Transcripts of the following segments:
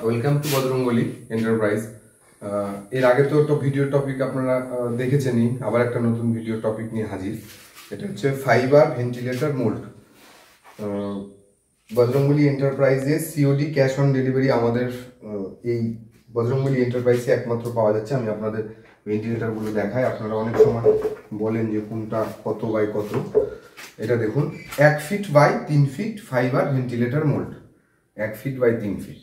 Welcome to Bajrangbali enterprise. এর আগে তো ভিডিও টপিক আপনারা দেখেছেনই, আবার একটা নতুন ভিডিও টপিক নিয়ে হাজির। এটা হচ্ছে ফাইবার ভেন্টিলেটর মোল্ড। বজরঙ্গলি এন্টারপ্রাইজে সিওডি ক্যাশ অন ডেলিভারি আমাদের এই বজরঙ্গলি এন্টারপ্রাইজে একমাত্র পাওয়া যাচ্ছে। আমি আপনাদের ভেন্টিলেটরগুলো দেখাই। আপনারা অনেক সময় বলেন যে কোনটা কত বাই কত। এটা দেখুন, 1 feet by 3 feet fibre ventilator mould, 1 feet by 3 feet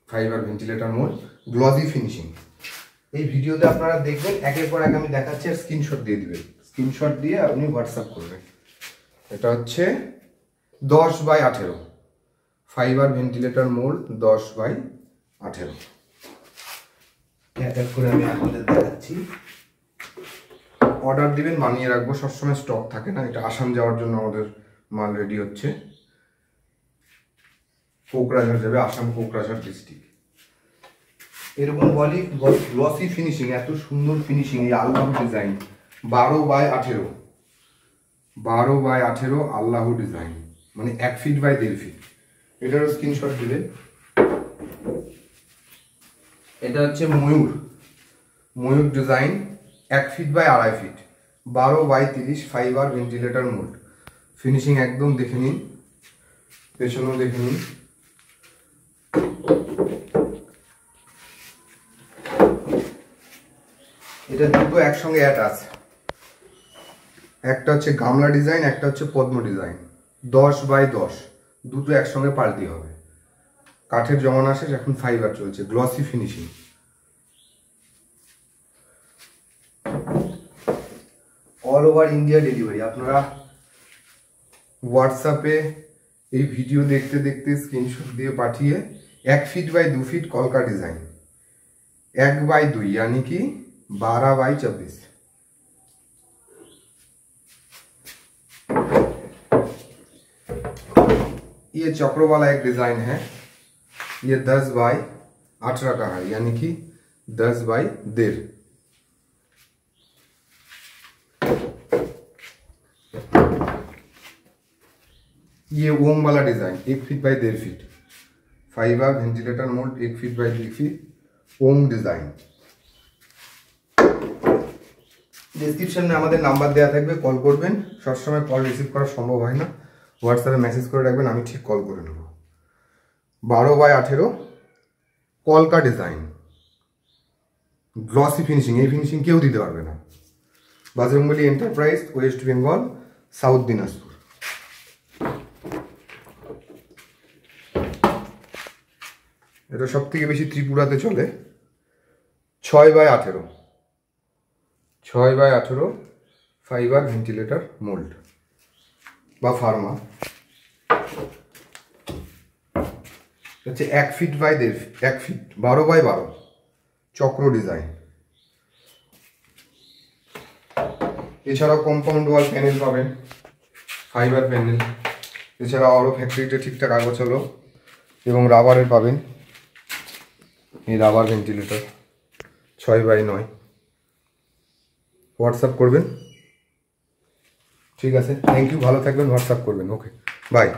fibre ventilator mould, glossy finishing. এই ভিডিওতে আপনারা দেখবেন, একের পর এক আমি দেখাচ্ছি আর স্ক্রিনশট দিয়ে দিবেন। স্ক্রিনশট দিয়ে আপনি হোয়াটসঅ্যাপ করবেন। এটা হচ্ছে 10 by 18 fibre ventilator mould, 10 by 18। এক এক করে আমি আপনাদের দেখাচ্ছি। অর্ডার দিবেন, বানিয়ে রাখবো, সবসময় স্টক থাকে না। এটা আসাম যাওয়ার জন্য আমাদের মাল রেডি হচ্ছে। কোকরাঝাড় যাবে, আসাম কোকরাঝাড় ডিস্ট্রিক্ট। এরকম বলি গ্লসি ফিনিশিং, এত সুন্দর ফিনিশিং, এই Allah design, 12 by 18, 12 by 18 Allah design, মানে 1 ফিট বাই 1.5 ফিট। এটারও স্ক্রিনশট দিবেন। এটা হচ্ছে ময়ূর design, 1 feet by 2.5 feet, 12 by 30 fibre ventilator mould. Finishing একদম দেখে নিন, পেছনেও দেখে নিন। এটা দুটো একসঙ্গে অ্যাটাচ, একটা হচ্ছে গামলা ডিজাইন, একটা হচ্ছে পদ্ম ডিজাইন। 10 বাই 10 দুটো একসঙ্গে পাল্টি হবে। কাঠের জমানা শেষ, এখন ফাইবার চলছে, glossy finishing. All over India delivery. আপনারা হোয়াটসঅ্যাপে এই ভিডিও দেখতে দেখতে স্ক্রিনশট দিয়ে পাঠিয়ে 1 ফিট বাই 2 ফিট কলকা ডিজাইন, 1 बाई 2 यानी कि 12 बाई 24। ये चक्र वाला एक डिजाइन है, ये 10 बाई 18 का है, यानी कि 10 बाई 1.5। ये ओम वाला design 1 feet by 1.5 feet fibre ventilator mould, 1 feet by 2 feet Om design. ডিসক্রিপশনে আমাদের নাম্বার দেওয়া থাকবে, কল করবেন। সবসময় কল রিসিভ করা সম্ভব হয় না, হোয়াটসঅ্যাপে মেসেজ করে রাখবেন, আমি ঠিক কল করে নেব। 12 বাই 18 কলকা ডিজাইন, গ্লসি ফিনিশিং। এই ফিনিশিং কেউ দিতে পারবে না। Bajrangbali enterprise, west Bengal, south Dinajpur. এটা সব থেকে বেশি ত্রিপুরাতে চলে। 6 by 18, 6 by 18 fibre ventilator mould বা ফার্মা। হচ্ছে 1 ফিট বাই 1.5 ফিট, 12 বাই 12 চক্র ডিজাইন। এছাড়াও কম্পাউন্ড ওয়াল প্যানেল পাবেন, ফাইবার প্যানেল। এছাড়াও আরও ফ্যাক্টরিতে ঠিকঠাক কাগজ হলো এবং রাবারের পাবেন। এই রাবার ভেন্টিলেটর 6 বাই 9। হোয়াটসঅ্যাপ করবেন, ঠিক আছে? থ্যাংক ইউ, ভালো থাকবেন, হোয়াটসঅ্যাপ করবেন। ওকে, বাই।